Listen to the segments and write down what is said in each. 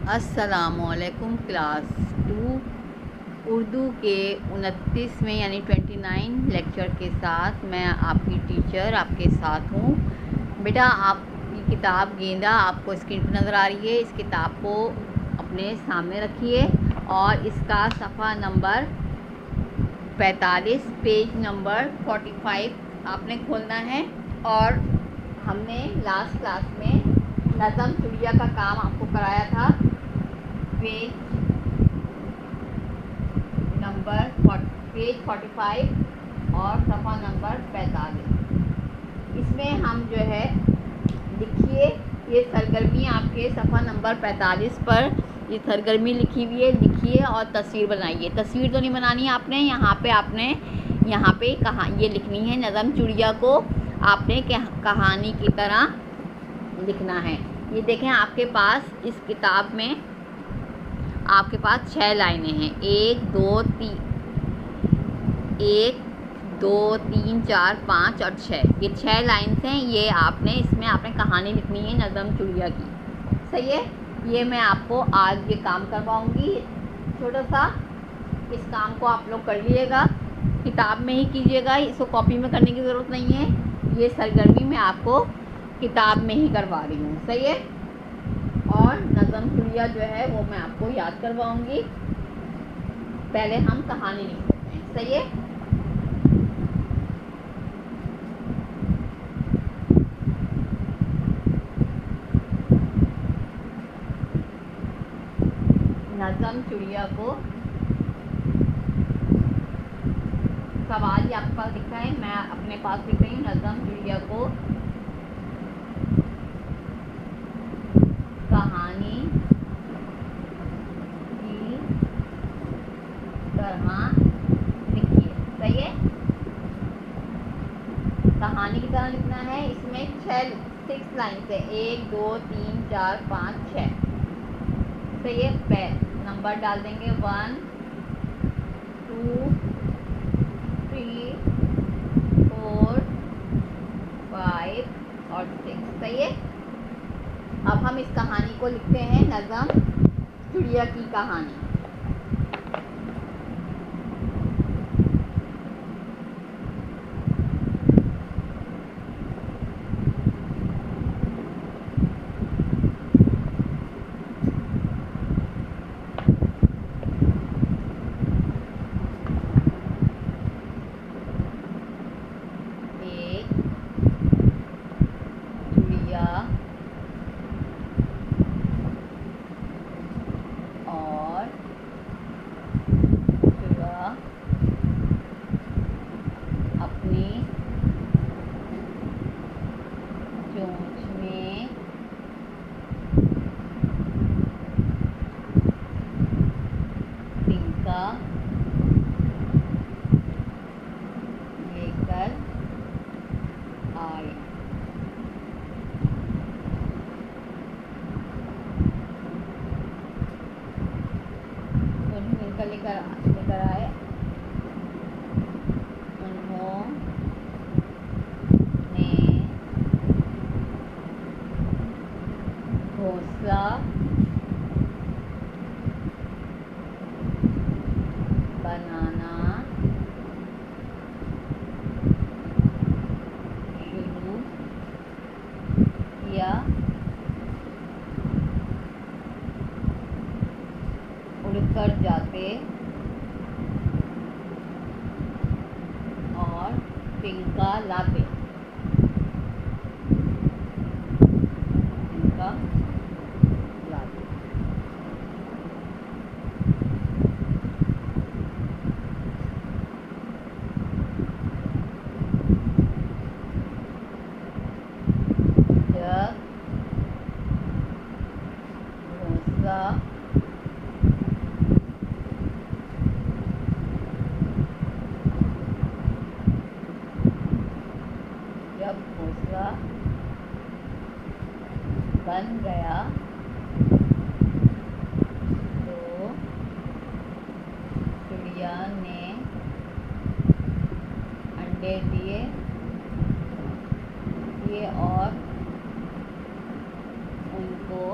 अस्सलामुअलैकुम क्लास 2 उर्दू के 29वें यानी 29 लेक्चर के साथ मैं आपकी टीचर आपके साथ हूँ। बेटा, आपकी किताब गेंदा आपको स्क्रीन पर नज़र आ रही है। इस किताब को अपने सामने रखिए और इसका सफ़ा नंबर 45 पेज नंबर 45 आपने खोलना है। और हमने लास्ट क्लास में नज़म चुड़िया का काम आपको कराया था। पेज 45 और सफ़ा नंबर 45। इसमें हम जो है लिखिए, ये सरगर्मी आपके सफ़ा नंबर 45 पर ये सरगर्मी लिखी हुई है। लिखिए और तस्वीर बनाइए। तस्वीर तो नहीं बनानी आपने, यहाँ पे कहाँ ये लिखनी है। नज़म चुड़िया को आपने कहानी की तरह लिखना है। ये देखें, आपके पास इस किताब में आपके पास 6 लाइनें हैं। 1 2 3 4 5 और 6, ये 6 लाइन्स हैं। ये इसमें आपने कहानी लिखनी है नज़म चुड़िया की। सही है। ये मैं आपको आज ये काम करवाऊंगी छोटा सा। इस काम को आप लोग कर लीजिएगा, किताब में ही कीजिएगा, इसको कॉपी में करने की ज़रूरत नहीं है। ये सरगर्मी मैं आपको किताब में ही करवा रही हूँ। सही है। और नज़म चुड़िया जो है वो मैं आपको याद करवाऊंगी। पहले हम कहानी लिखते हैं। सही है। नज़म चुड़िया को सवाल ही आपके पास लिखा है, मैं अपने पास लिख रही हूँ। नज़म चुड़िया को कहानी की तरह लिखिए। सही है। कहानी की तरह लिखना है। इसमें 6 लाइन है। 1 2 3 4 5 6। सही है। नंबर डाल देंगे 1 2 3 4 5 और 6। सही है। अब हम इस कहानी को लिखते हैं, नज़म चुड़िया की कहानी। एक चुड़िया और चुरा अपनी चोंच में तिनका लेकर आए। तिनका लेकर आए। उन्होंने घोंसला बनाना शुरू किया। उड़कर जाते और तिनका लाते। तिनका लाते। जब घोंसला बन गया तो चिड़िया ने अंडे दिए और उनको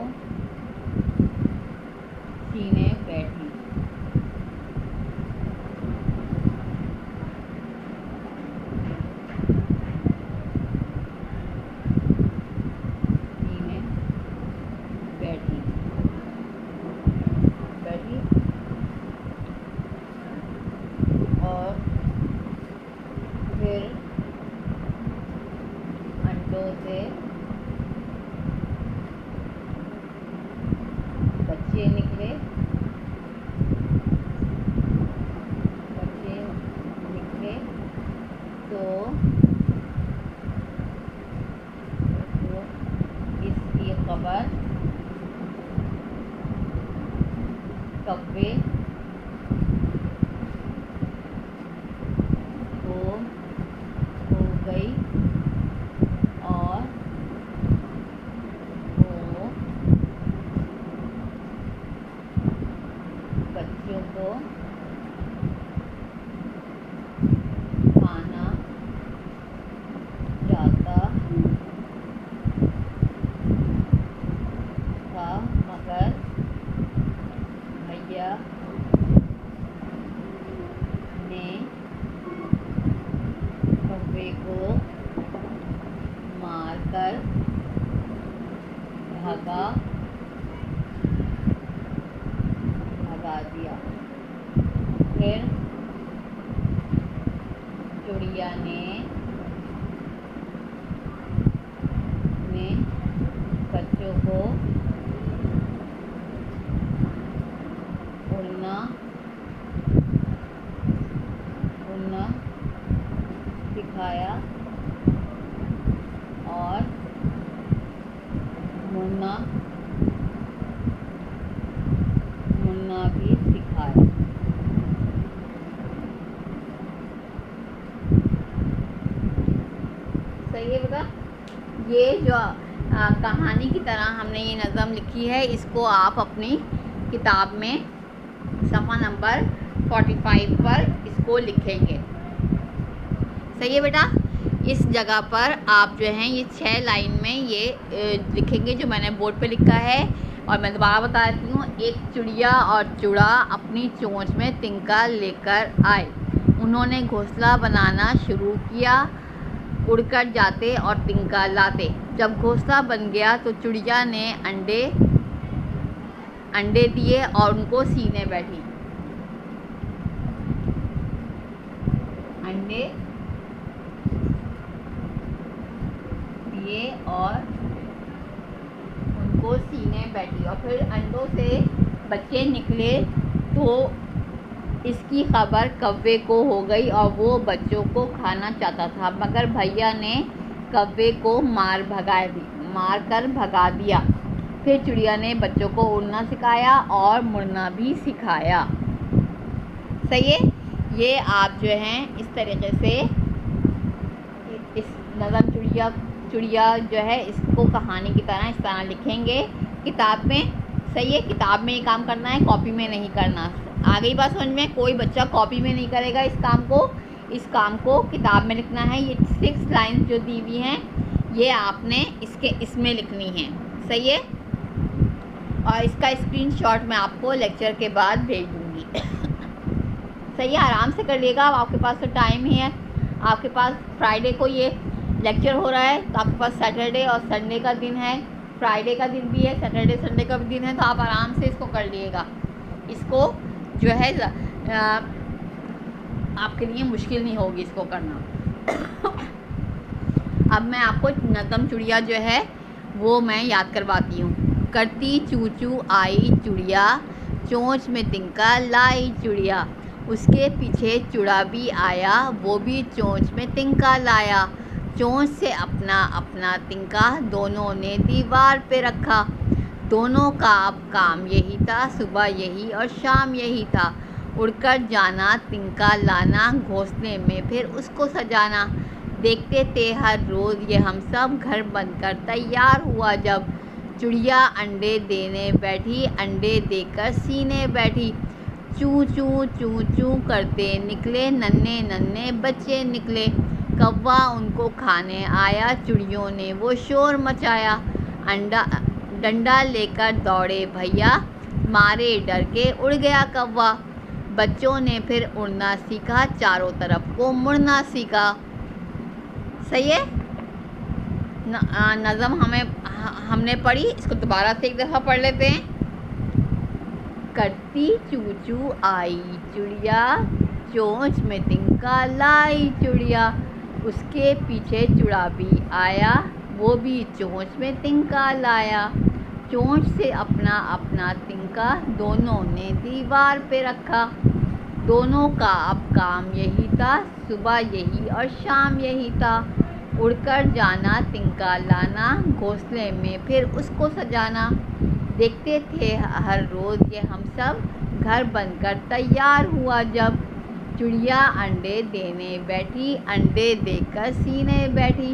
बच्चे निकले, तो इसकी खबर कव्वे को हो गई और वो बच्चों को खाना चाहता था, मगर भैया ने कव्वे को मारकर भगा दिया। फिर चिड़िया ने बच्चों को उड़ना सिखाया और मुड़ना भी सिखाया। सही है बेटा। ये जो कहानी की तरह हमने ये नज़म लिखी है, इसको आप अपनी किताब में सफ़ा नंबर 45 पर इसको लिखेंगे। सही है बेटा। इस जगह पर आप जो हैं ये 6 लाइन में ये लिखेंगे जो मैंने बोर्ड पे लिखा है। और मैं दोबारा बता देती हूँ। एक चिड़िया और चूड़ा अपनी चोंच में तिनका लेकर आए। उन्होंने घोंसला बनाना शुरू किया, उड़कर जाते और तिनका लाते। जब घोंसला बन गया तो चिड़िया ने अंडे दिए और उनको सीने बैठी। अंडे दिए और उनको सीने बैठी और फिर अंडों से बच्चे निकले तो इसकी खबर कव्वे को हो गई और वो बच्चों को खाना चाहता था, मगर भैया ने कव्वे को मार कर भगा दिया। फिर चिड़िया ने बच्चों को उड़ना सिखाया और मुड़ना भी सिखाया। सही है। ये आप जो हैं इस तरीके से इस नज़म चिड़िया जो है इसको कहानी की तरह इस तरह लिखेंगे किताब में। सही है। किताब में ये काम करना है, कॉपी में नहीं करना। आ गई बात समझ में। कोई बच्चा कॉपी में नहीं करेगा इस काम को किताब में लिखना है। ये 6 लाइन्स जो दी हुई हैं ये आपने इसमें लिखनी है। सही है। और इसका स्क्रीनशॉट मैं आपको लेक्चर के बाद भेज दूँगी। सही है। आराम से कर लिएगा। आपके पास तो टाइम ही है। आपके पास फ्राइडे को ये लेक्चर हो रहा है तो आपके पास सैटरडे और संडे का दिन है, फ्राइडे का दिन भी है, सैटरडे संडे का भी दिन है, तो आप आराम से इसको कर लिएगा। इसको जो है आपके लिए मुश्किल नहीं होगी इसको करना। अब मैं आपको नज़म चिड़िया जो है वो मैं याद करवाती हूँ। करती चू चू आई चिड़िया, चोंच में तिनका लाई चिड़िया। उसके पीछे चूड़ा भी आया, वो भी चोंच में तिनका लाया। चोंच से अपना तिनका दोनों ने दीवार पे रखा। दोनों का अब काम यही था, सुबह यही और शाम यही था। उड़कर जाना, तिनका लाना, घोंसले में फिर उसको सजाना। देखते थे हर रोज़ ये हम सब, घर बनकर तैयार हुआ जब। चिड़िया अंडे देने बैठी, अंडे देकर सीने बैठी। चू चू चू चू करते निकले नन्हे नन्हे बच्चे निकले। कौवा उनको खाने आया, चिड़ियों ने वो शोर मचाया। डंडा लेकर दौड़े भैया, मारे डर के उड़ गया कौवा। बच्चों ने फिर उड़ना सीखा, चारों तरफ को मुड़ना सीखा। सही है। नज़म हमने पढ़ी, इसको दोबारा से एक दफ़ा पढ़ लेते हैं। करती चू चू आई चिड़िया, चोंच में तिनका लाई चिड़िया। उसके पीछे चूड़ा भी आया, वो भी चोंच में तिनका लाया। चोंच से अपना अपना तिनका दोनों ने दीवार पे रखा। दोनों का अब काम यही था, सुबह यही और शाम यही था। उड़कर जाना, तिनका लाना, घोंसले में फिर उसको सजाना। देखते थे हर रोज़ ये हम सब, घर बनकर तैयार हुआ जब। चिड़िया अंडे देने बैठी, अंडे देकर सीने बैठी।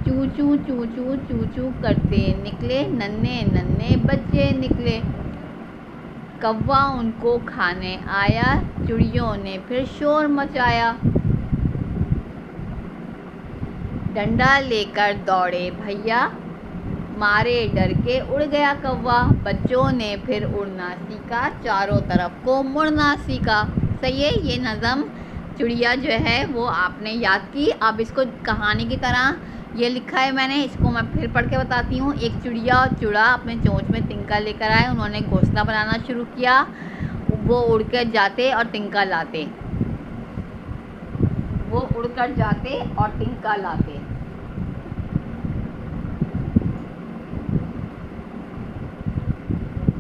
चू चू चू चू चू चू करते निकले नन्हे नन्हे बच्चे निकले। कौवा उनको खाने आया, चिड़ियों ने फिर शोर मचाया। डंडा लेकर दौड़े भैया, मारे डर के उड़ गया कौवा। बच्चों ने फिर उड़ना सीखा, चारों तरफ को मुड़ना सीखा। सही है, ये नज़म चिड़िया जो है वो आपने याद की। अब इसको कहानी की तरह ये लिखा है मैंने, इसको मैं फिर पढ़ के बताती हूँ। एक चिड़िया और चूड़ा अपने चोंच में तिनका लेकर आए। उन्होंने घोंसला बनाना शुरू किया। वो उड़कर जाते और तिनका लाते, वो उड़कर जाते और तिनका लाते।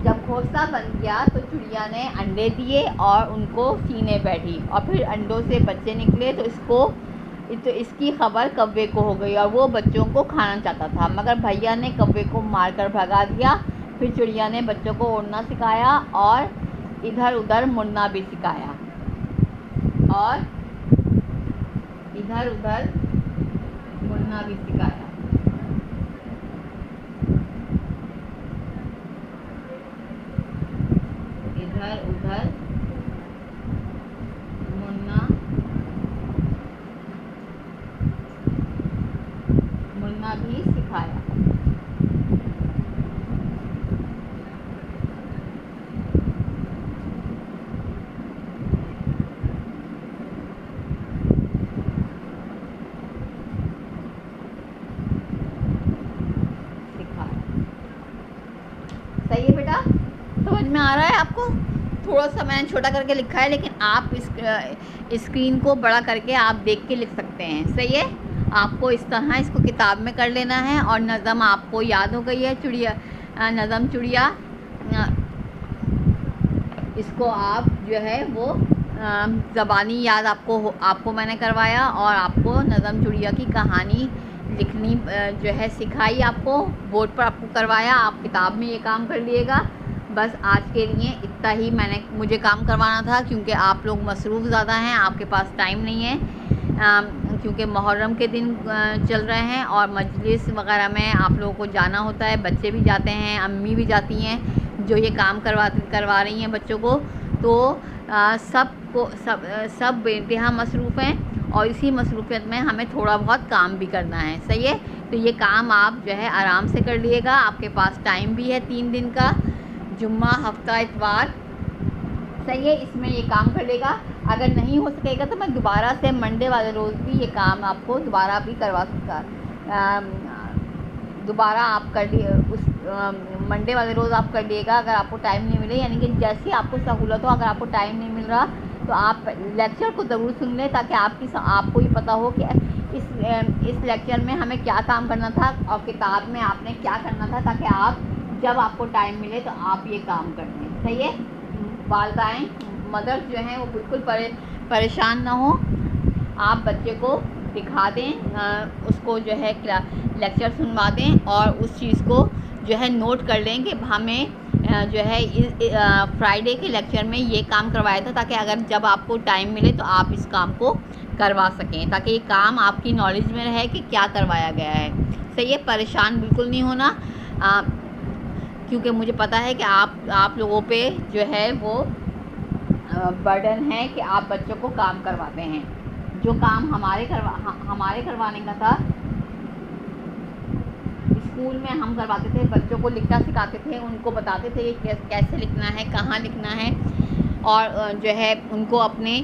जब घोंसला बन गया तो चिड़िया ने अंडे दिए और उनको सीने बैठी, और फिर अंडों से बच्चे निकले। तो इसकी खबर कौवे को हो गई और वो बच्चों को खाना चाहता था, मगर भैया ने कौवे को मारकर भगा दिया। फिर चिड़िया ने बच्चों को उड़ना सिखाया और इधर उधर मुड़ना भी सिखाया, और इधर उधर मुड़ना भी सिखाया। इधर उधर मुड़ना भी सिखाया। सही है बेटा, समझ में आ रहा है आपको? थोड़ा सा मैंने छोटा करके लिखा है, लेकिन आप इस स्क्रीन को बड़ा करके आप देख के लिख सकते हैं। सही है, आपको इस तरह इसको किताब में कर लेना है। और नज़म आपको याद हो गई है, चिड़िया नज़म चिड़िया, इसको आप जो है वो ज़बानी याद आपको मैंने करवाया, और आपको नज़म चिड़िया की कहानी लिखनी जो है सिखाई, आपको बोर्ड पर आपको करवाया। आप किताब में ये काम कर लिएगा। बस आज के लिए इतना ही मुझे काम करवाना था, क्योंकि आप लोग मसरूफ़ ज़्यादा हैं, आपके पास टाइम नहीं है, क्योंकि मुहर्रम के दिन चल रहे हैं और मजलिस वगैरह में आप लोगों को जाना होता है। बच्चे भी जाते हैं, अम्मी भी जाती हैं जो ये काम करवा रही हैं बच्चों को। तो सब बेइंतहा मसरूफ़ हैं, और इसी मसरूफियत में हमें थोड़ा बहुत काम भी करना है। सही है, तो ये काम आप जो है आराम से कर लिएगा। आपके पास टाइम भी है 3 दिन का, जुम्मा, हफ्ता, इतवार। सही है, इसमें ये काम कर लेगा। अगर नहीं हो सकेगा तो मैं दोबारा से मंडे वाले रोज़ भी ये काम आपको दोबारा भी करवा सकता, दोबारा आप कर लिए उस मंडे वाले रोज़ आप कर लिएगा, अगर आपको टाइम नहीं मिले। यानी कि जैसे आपको सहूलत हो, अगर आपको टाइम नहीं मिल रहा तो आप लेक्चर को ज़रूर सुन लें, ताकि आपको ये पता हो कि इस लेक्चर में हमें क्या काम करना था और किताब में आपने क्या करना था, ताकि आप जब आपको टाइम मिले तो आप ये काम कर लें। सही है, वालिदाएँ मदर्स जो हैं वो बिल्कुल परेशान ना हो। आप बच्चे को दिखा दें, उसको जो है लेक्चर सुनवा दें, और उस चीज़ को जो है नोट कर लें कि हमें जो है फ्राइडे के लेक्चर में ये काम करवाया था, ताकि अगर जब आपको टाइम मिले तो आप इस काम को करवा सकें, ताकि ये काम आपकी नॉलेज में रहे कि क्या करवाया गया है। सही है, परेशान बिल्कुल नहीं होना, क्योंकि मुझे पता है कि आप लोगों पे जो है वो बर्डन है कि आप बच्चों को काम करवाते हैं। जो काम हमारे करवाने का था, स्कूल में हम करवाते थे, बच्चों को लिखना सिखाते थे, उनको बताते थे कि कैसे लिखना है, कहाँ लिखना है, और जो है उनको अपने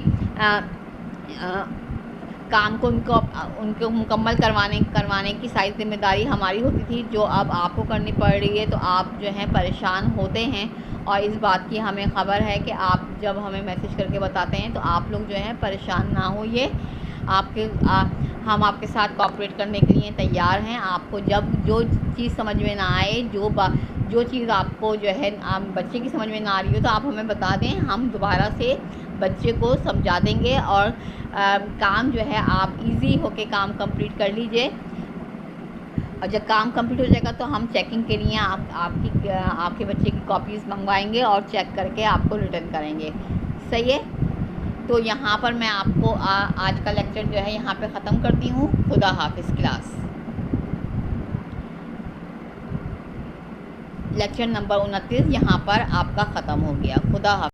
काम को उनको मुकम्मल करवाने की सारी जिम्मेदारी हमारी होती थी, जो अब आपको करनी पड़ रही है। तो आप जो है परेशान होते हैं, और इस बात की हमें ख़बर है कि आप जब हमें मैसेज करके बताते हैं तो आप लोग जो है परेशान ना होइए। हम आपके साथ कोऑपरेट करने के लिए तैयार हैं। आपको जब जो चीज़ समझ में ना आए, जो चीज़ आपको जो है बच्चे की समझ में ना आ रही हो, तो आप हमें बता दें, हम दोबारा से बच्चे को समझा देंगे और काम जो है आप इजी होके काम कंप्लीट कर लीजिए। और जब काम कंप्लीट हो जाएगा तो हम चेकिंग के लिए आपके बच्चे की कॉपीज़ मंगवाएंगे और चेक करके आपको रिटर्न करेंगे। सही है। तो यहाँ पर मैं आपको आज का लेक्चर जो है यहाँ पे ख़त्म करती हूँ। खुदा हाफिज़। क्लास लेक्चर नंबर 29 यहाँ पर आपका ख़त्म हो गया। खुदा हाफिज़।